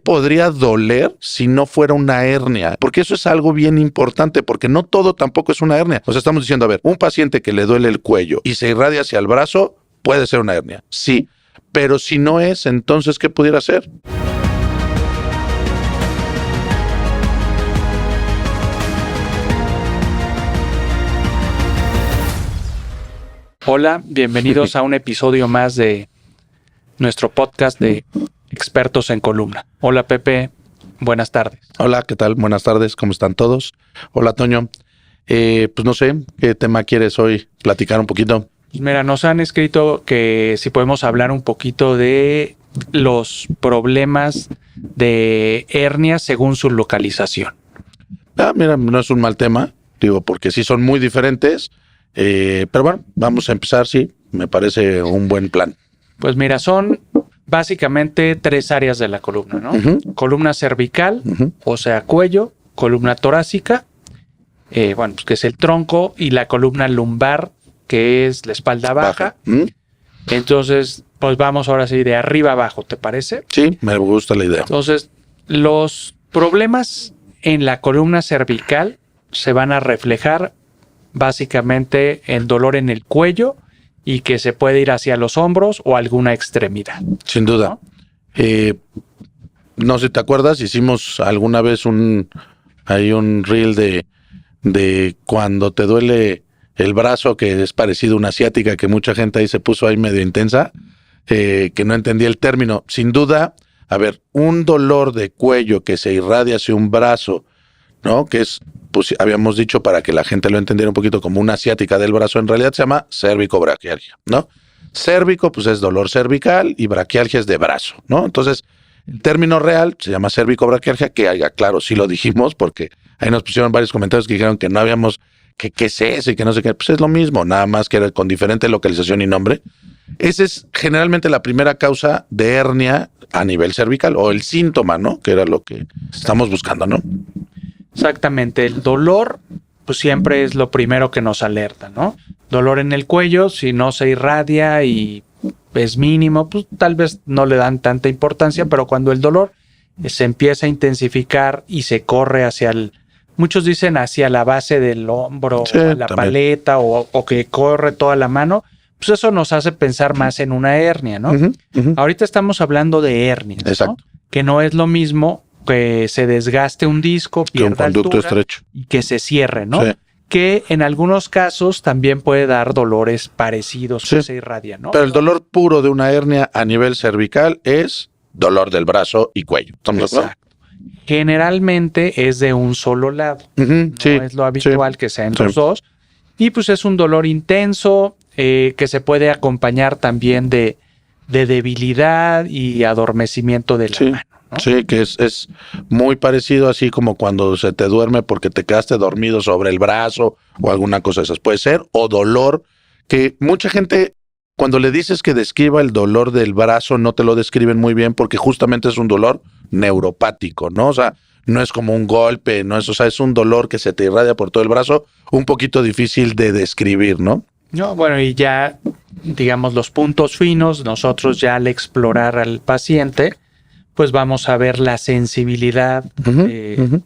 podría doler si no fuera una hernia? Porque eso es algo bien importante, porque no todo tampoco es una hernia. O sea, estamos diciendo, a ver, un paciente que le duele el cuello y se irradia hacia el brazo, puede ser una hernia. Sí, pero si no es, entonces, ¿qué pudiera ser? Hola, bienvenidos a un episodio más de nuestro podcast de Expertos en Columna. Hola Pepe, buenas tardes. Hola, ¿qué tal? Buenas tardes, ¿cómo están todos? Hola Toño, pues no sé, ¿qué tema quieres hoy platicar un poquito? Pues mira, nos han escrito que si podemos hablar un poquito de los problemas de hernias según su localización. Mira, no es un mal tema, digo, porque sí son muy diferentes. Pero bueno, vamos a empezar, sí, me parece un buen plan. Pues mira, son básicamente tres áreas de la columna, ¿no? Uh-huh. Columna cervical, Uh-huh. o sea, cuello, columna torácica, pues que es el tronco, y la columna lumbar, que es la espalda baja. Uh-huh. Entonces, pues vamos ahora sí de arriba abajo, ¿te parece? Sí, me gusta la idea. Entonces, los problemas en la columna cervical se van a reflejar básicamente en dolor en el cuello y que se puede ir hacia los hombros o alguna extremidad. Sin duda. No sé si te acuerdas, hicimos alguna vez un reel de cuando te duele el brazo, que es parecido a una ciática, que mucha gente ahí se puso ahí medio intensa, que no entendía el término. Sin duda, a ver, un dolor de cuello que se irradia hacia un brazo, ¿no? Que es, pues habíamos dicho para que la gente lo entendiera un poquito como una ciática del brazo, en realidad se llama cérvico-braquialgia, ¿no? Cérvico, pues es dolor cervical y braquialgia es de brazo, ¿no? Entonces, el término real se llama cérvico-braquialgia, que claro, sí lo dijimos, porque ahí nos pusieron varios comentarios que dijeron que no habíamos, que qué es eso y que no sé qué, pues es lo mismo, nada más que era con diferente localización y nombre. Esa es generalmente la primera causa de hernia a nivel cervical, o el síntoma, ¿no? Que era lo que estamos buscando, ¿no? Exactamente, el dolor pues siempre es lo primero que nos alerta, ¿no? Dolor en el cuello, si no se irradia y es mínimo, pues tal vez no le dan tanta importancia, pero cuando el dolor se empieza a intensificar y se corre hacia muchos dicen hacia la base del hombro, sí, o a la también. paleta o que corre toda la mano, pues eso nos hace pensar más en una hernia, ¿no? Uh-huh, uh-huh. Ahorita estamos hablando de hernias, Exacto. ¿no? Que no es lo mismo que se desgaste un disco, Que un pierda conducto altura estrecho. y que se cierre, ¿no? Sí. Que en algunos casos también puede dar dolores parecidos Sí. que se irradian, ¿no? Pero el dolor puro de una hernia a nivel cervical es dolor del brazo y cuello. ¿Estamos de acuerdo? Exacto. Generalmente es de un solo lado. Uh-huh, No sí, es lo habitual que sea en sí. los dos. Y pues es un dolor intenso que se puede acompañar también de debilidad y adormecimiento de la Sí. mano, ¿no? Sí, que es muy parecido así como cuando se te duerme porque te quedaste dormido sobre el brazo o alguna cosa de esas. Puede ser, o dolor, que mucha gente cuando le dices que describa el dolor del brazo no te lo describen muy bien porque justamente es un dolor neuropático, ¿no? O sea, no es como un golpe, no es, o sea, es un dolor que se te irradia por todo el brazo, un poquito difícil de describir, ¿no? No, bueno, y ya, digamos, los puntos finos, nosotros ya al explorar al paciente, pues vamos a ver la sensibilidad,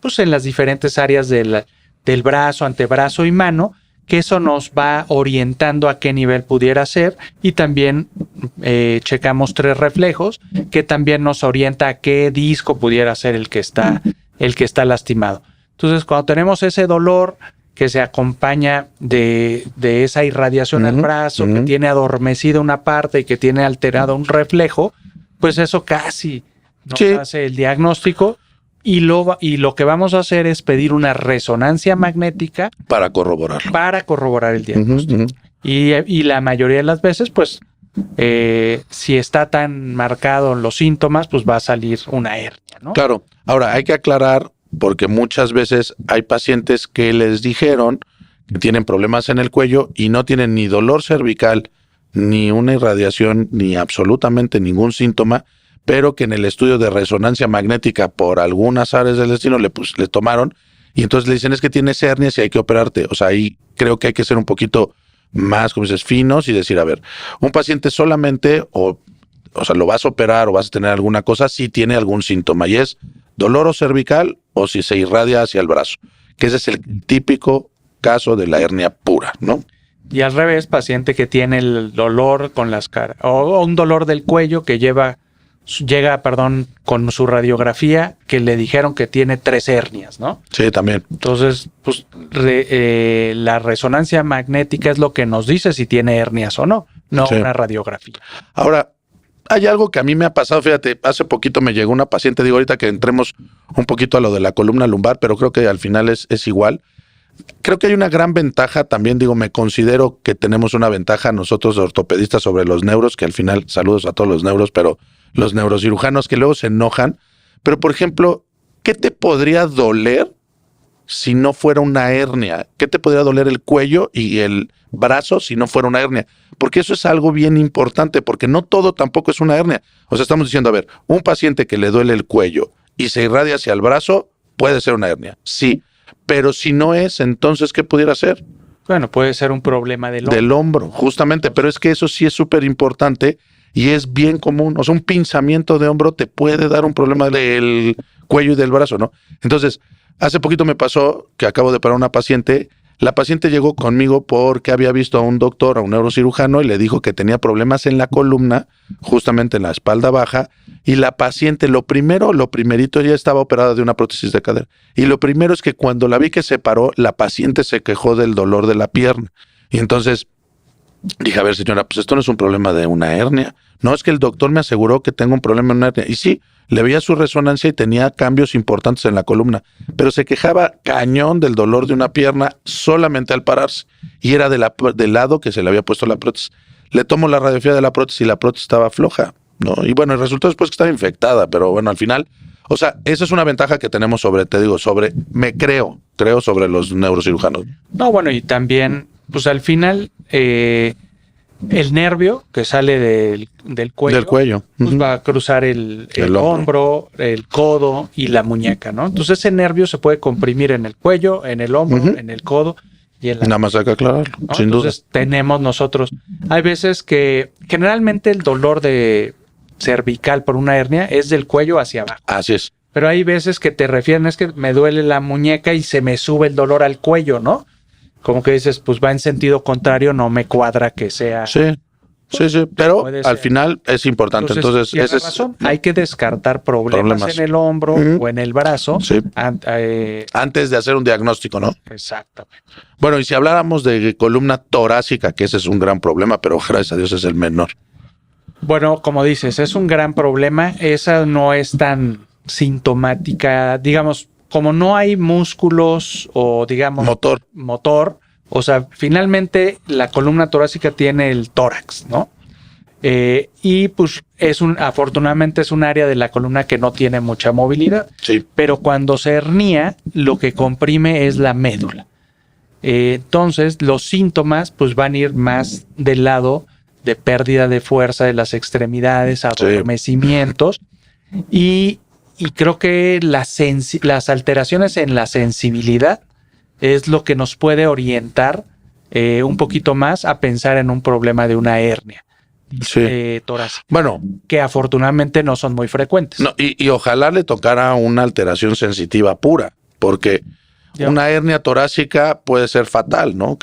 pues en las diferentes áreas del brazo, antebrazo y mano, que eso nos va orientando a qué nivel pudiera ser, y también checamos 3 reflejos, que también nos orienta a qué disco pudiera ser el que está lastimado. Entonces, cuando tenemos ese dolor que se acompaña de esa irradiación al brazo, que tiene adormecida una parte y que tiene alterado un reflejo, pues eso casi nos hace el diagnóstico y lo que vamos a hacer es pedir una resonancia magnética para corroborarlo. Para corroborar el diagnóstico. Y la mayoría de las veces, pues, si está tan marcado los síntomas, pues va a salir una hernia, ¿no? Claro. Ahora, hay que aclarar, porque muchas veces hay pacientes que les dijeron que tienen problemas en el cuello y no tienen ni dolor cervical, ni una irradiación, ni absolutamente ningún síntoma, pero que en el estudio de resonancia magnética por algunas áreas del destino le tomaron y entonces le dicen es que tienes hernias y hay que operarte. O sea, ahí creo que hay que ser un poquito más, como dices, finos y decir, a ver, un paciente solamente o o sea, lo vas a operar o vas a tener alguna cosa, si tiene algún síntoma, y es dolor o cervical o si se irradia hacia el brazo, que ese es el típico caso de la hernia pura, ¿no? Y al revés, paciente que tiene el dolor con las caras o un dolor del cuello que llega con su radiografía que le dijeron que tiene 3 hernias, ¿no? Sí, también. Entonces, pues la resonancia magnética es lo que nos dice si tiene hernias o no sí. Una radiografía. Ahora, hay algo que a mí me ha pasado, fíjate, hace poquito me llegó una paciente, digo ahorita que entremos un poquito a lo de la columna lumbar, pero creo que al final es igual. Creo que hay una gran ventaja también, digo, me considero que tenemos una ventaja nosotros ortopedistas sobre los neuros, que al final, saludos a todos los neuros, pero los neurocirujanos que luego se enojan. Pero, por ejemplo, ¿qué te podría doler si no fuera una hernia? ¿Qué te podría doler el cuello y el brazo si no fuera una hernia? Porque eso es algo bien importante, porque no todo tampoco es una hernia. O sea, estamos diciendo, a ver, un paciente que le duele el cuello y se irradia hacia el brazo, puede ser una hernia, sí. Pero si no es, entonces, ¿qué pudiera ser? Bueno, puede ser un problema del hombro. Del hombro, justamente. Pero es que eso sí es súper importante y es bien común. O sea, un pinzamiento de hombro te puede dar un problema del cuello y del brazo, ¿no? Entonces, hace poquito me pasó que acabo de operar a una paciente. La paciente llegó conmigo porque había visto a un doctor, a un neurocirujano, y le dijo que tenía problemas en la columna, justamente en la espalda baja, y la paciente, lo primerito, ya estaba operada de una prótesis de cadera. Y lo primero es que cuando la vi que se paró, la paciente se quejó del dolor de la pierna. Y entonces dije, a ver, señora, pues esto no es un problema de una hernia. No, es que el doctor me aseguró que tengo un problema en una hernia. Y sí, le veía su resonancia y tenía cambios importantes en la columna, pero se quejaba cañón del dolor de una pierna solamente al pararse. Y era del lado que se le había puesto la prótesis. Le tomo la radiografía de la prótesis y la prótesis estaba floja, ¿no? Y bueno, el resultado después que estaba infectada, pero bueno, al final, o sea, esa es una ventaja que tenemos creo sobre los neurocirujanos. No, bueno, y también, pues al final, el nervio que sale del cuello, pues va a cruzar el hombro, el codo y la muñeca, ¿no? Entonces ese nervio se puede comprimir en el cuello, en el hombro, en el codo y en la... Nada más hay que aclararlo, ¿no? Sin duda. Entonces tenemos nosotros... Hay veces que generalmente el dolor de cervical por una hernia es del cuello hacia abajo. Así es. Pero hay veces que te refieren, es que me duele la muñeca y se me sube el dolor al cuello, ¿no? Como que dices, pues va en sentido contrario, no me cuadra que sea... Sí, pero al final es importante. Entonces ese razón. Hay que descartar problemas en el hombro o en el brazo antes de hacer un diagnóstico, ¿no? Exactamente. Bueno, y si habláramos de columna torácica, que ese es un gran problema, pero gracias a Dios es el menor. Bueno, como dices, es un gran problema. Esa no es tan sintomática, digamos, como no hay músculos o digamos motor, o sea, finalmente la columna torácica tiene el tórax, ¿no? Y pues afortunadamente es un área de la columna que no tiene mucha movilidad. Sí. Pero cuando se hernia, lo que comprime es la médula. Entonces, los síntomas pues van a ir más del lado de pérdida de fuerza de las extremidades, adormecimientos y creo que las alteraciones en la sensibilidad es lo que nos puede orientar un poquito más a pensar en un problema de una hernia torácica. Bueno, que afortunadamente no son muy frecuentes. No, y ojalá le tocara una alteración sensitiva pura, porque una hernia torácica puede ser fatal, ¿no?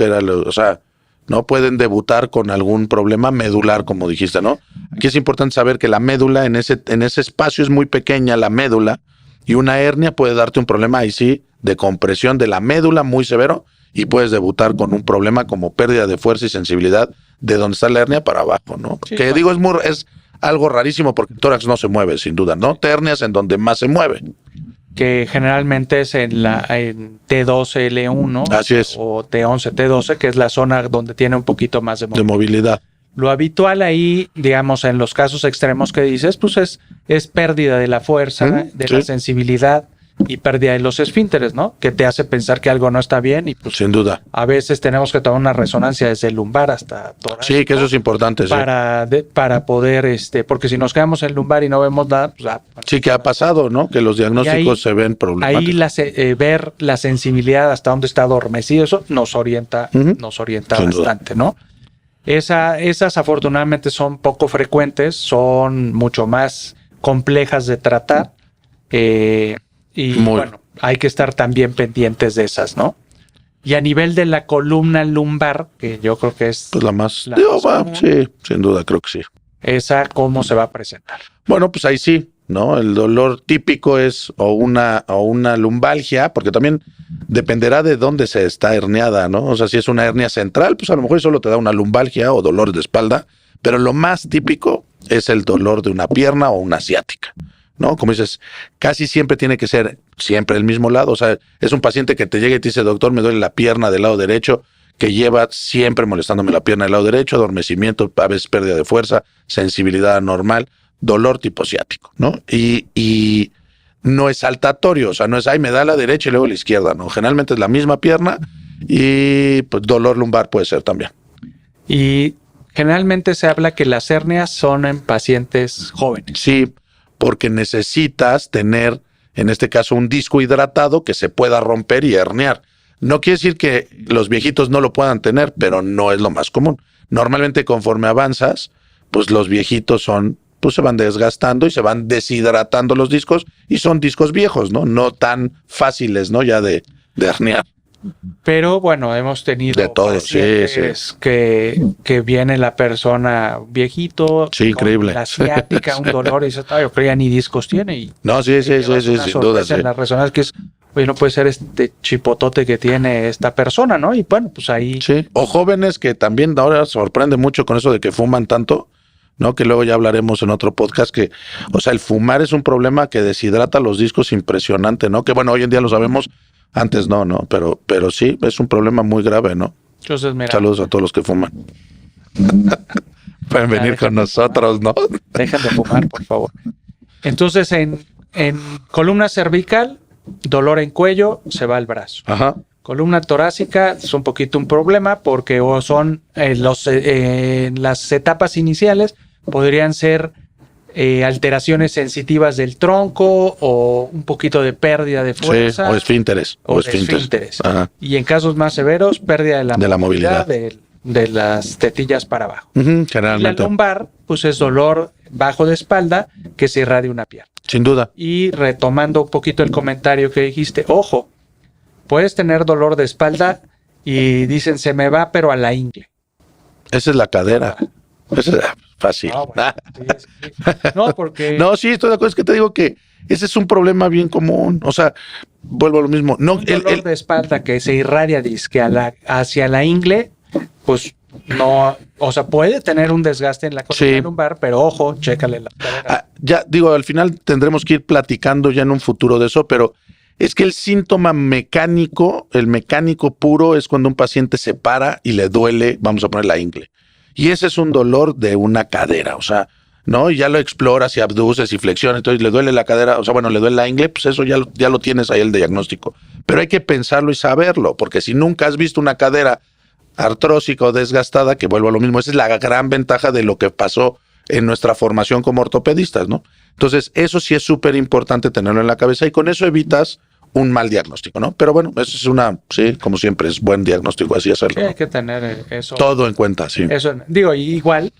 O sea, no pueden debutar con algún problema medular, como dijiste, ¿no? Aquí es importante saber que la médula en ese espacio es muy pequeña, la médula, y una hernia puede darte un problema ahí sí de compresión de la médula muy severo y puedes debutar con un problema como pérdida de fuerza y sensibilidad de donde está la hernia para abajo, ¿no? Sí, que digo, es algo rarísimo porque el tórax no se mueve, sin duda, ¿no? Te hernias en donde más se mueve. Que generalmente es en T12L1 Así es. O T11, T12, que es la zona donde tiene un poquito más de movilidad. Lo habitual ahí, digamos, en los casos extremos que dices, pues es pérdida de la fuerza, de la sensibilidad y pérdida de los esfínteres, ¿no? Que te hace pensar que algo no está bien y pues sin duda. A veces tenemos que tomar una resonancia desde el lumbar hasta torácico. Sí, que eso es importante, para poder, porque si nos quedamos en el lumbar y no vemos nada, pues sí, que ha pasado, ¿no? Que los diagnósticos se ven problemáticos. Ahí ver la sensibilidad hasta dónde está adormecido, eso nos orienta bastante, ¿no? Esas afortunadamente son poco frecuentes, son mucho más complejas de tratar bueno, hay que estar también pendientes de esas, ¿no? Y a nivel de la columna lumbar, que yo creo que es pues la más común, sí, sin duda creo que sí. ¿Esa cómo se va a presentar? Bueno, pues ahí sí, ¿no? El dolor típico es o una lumbalgia, porque también dependerá de dónde se está herniada, ¿no? O sea, si es una hernia central, pues a lo mejor solo te da una lumbalgia o dolor de espalda, pero lo más típico es el dolor de una pierna o una ciática, ¿no? Como dices, casi siempre tiene que ser siempre el mismo lado. O sea, es un paciente que te llega y te dice, doctor, me duele la pierna del lado derecho, que lleva siempre molestándome la pierna del lado derecho, adormecimiento, a veces pérdida de fuerza, sensibilidad anormal, dolor tipo ciático, ¿no? Y no es saltatorio, o sea, no es, me da la derecha y luego la izquierda, ¿no? Generalmente es la misma pierna y pues dolor lumbar puede ser también. Y generalmente se habla que las hernias son en pacientes jóvenes. Sí, porque necesitas tener, en este caso, un disco hidratado que se pueda romper y herniar. No quiere decir que los viejitos no lo puedan tener, pero no es lo más común. Normalmente conforme avanzas, pues los viejitos se van desgastando y se van deshidratando los discos y son discos viejos, ¿no? No tan fáciles, ¿no? Ya de herniar. Pero bueno, hemos tenido de todo, sí. que viene la persona viejito, sí, increíble, la ciática, un dolor y dice, yo creo ya ni discos tiene y no, sí, sin duda, sí. En las resonancias que es, oye, no puede ser este chipotote que tiene esta persona, ¿no? Y bueno, pues ahí. Sí. O jóvenes que también ahora sorprende mucho con eso de que fuman tanto, ¿no? Que luego ya hablaremos en otro podcast que, o sea, el fumar es un problema que deshidrata los discos impresionante, ¿no? Que bueno, hoy en día lo sabemos. Antes no, pero sí, es un problema muy grave, ¿no? Entonces, mira, saludos a todos los que fuman. Pueden venir con nosotros, ¿no? Dejen de fumar, por favor. Entonces, en columna cervical, dolor en cuello, se va el brazo. Ajá. Columna torácica es un poquito un problema porque o son las etapas iniciales, podrían ser alteraciones sensitivas del tronco o un poquito de pérdida de fuerza. Sí, o esfínteres. Ajá. Y en casos más severos, pérdida de la movilidad. De las tetillas para abajo. Generalmente. Y la lumbar, pues es dolor bajo de espalda que se irradia una pierna. Sin duda. Y retomando un poquito el comentario que dijiste, ojo, puedes tener dolor de espalda y dicen, se me va, pero a la ingle. Esa es la cadera. Esa es fácil. No, bueno, sí. No, porque... No, sí, estoy de acuerdo. Es que te digo que ese es un problema bien común. O sea, vuelvo a lo mismo. No, un dolor de espalda que se irradia hacia la ingle, pues no, o sea, puede tener un desgaste en la columna lumbar, pero ojo, chécale la cadera. Ya digo, al final tendremos que ir platicando ya en un futuro de eso, pero es que el síntoma mecánico, el mecánico puro, es cuando un paciente se para y le duele, vamos a poner la ingle. Y ese es un dolor de una cadera, o sea, ¿no? Y ya lo exploras y abduces y flexiones, entonces le duele la cadera, o sea, bueno, le duele la ingle, pues eso ya lo tienes ahí el diagnóstico. Pero hay que pensarlo y saberlo, porque si nunca has visto una cadera artrósica o desgastada, que vuelvo a lo mismo, esa es la gran ventaja de lo que pasó en nuestra formación como ortopedistas, ¿no? Entonces, eso sí es súper importante tenerlo en la cabeza y con eso evitas un mal diagnóstico, ¿no? Pero bueno, eso es sí, como siempre, es buen diagnóstico así hacerlo. Sí, hay que tener eso. Todo en cuenta, sí. Eso, digo, igual,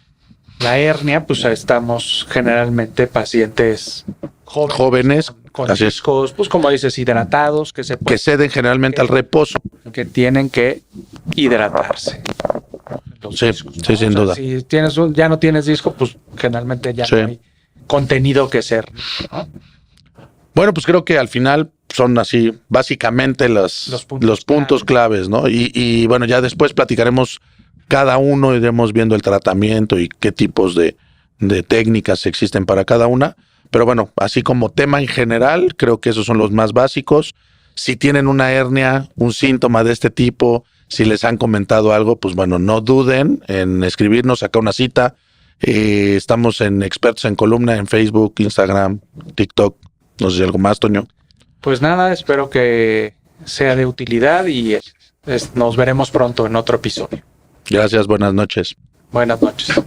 la hernia, pues estamos generalmente pacientes jóvenes con discos, pues como dices, hidratados, que ceden generalmente al reposo. Que tienen que hidratarse. Discos, ¿no? Sí, sin duda. Si ya no tienes disco, pues generalmente ya no hay contenido que ser, ¿no? Bueno, pues creo que al final son así, básicamente los puntos claves, ¿no? Y bueno, ya después platicaremos cada uno, iremos viendo el tratamiento y qué tipos de técnicas existen para cada una. Pero bueno, así como tema en general, creo que esos son los más básicos. Si tienen una hernia, un síntoma de este tipo, si les han comentado algo, pues bueno, no duden en escribirnos acá una cita. Estamos en Expertos en Columna, en Facebook, Instagram, TikTok. No sé si algo más, Toño. Pues nada, espero que sea de utilidad y nos veremos pronto en otro episodio. Gracias, buenas noches. Buenas noches.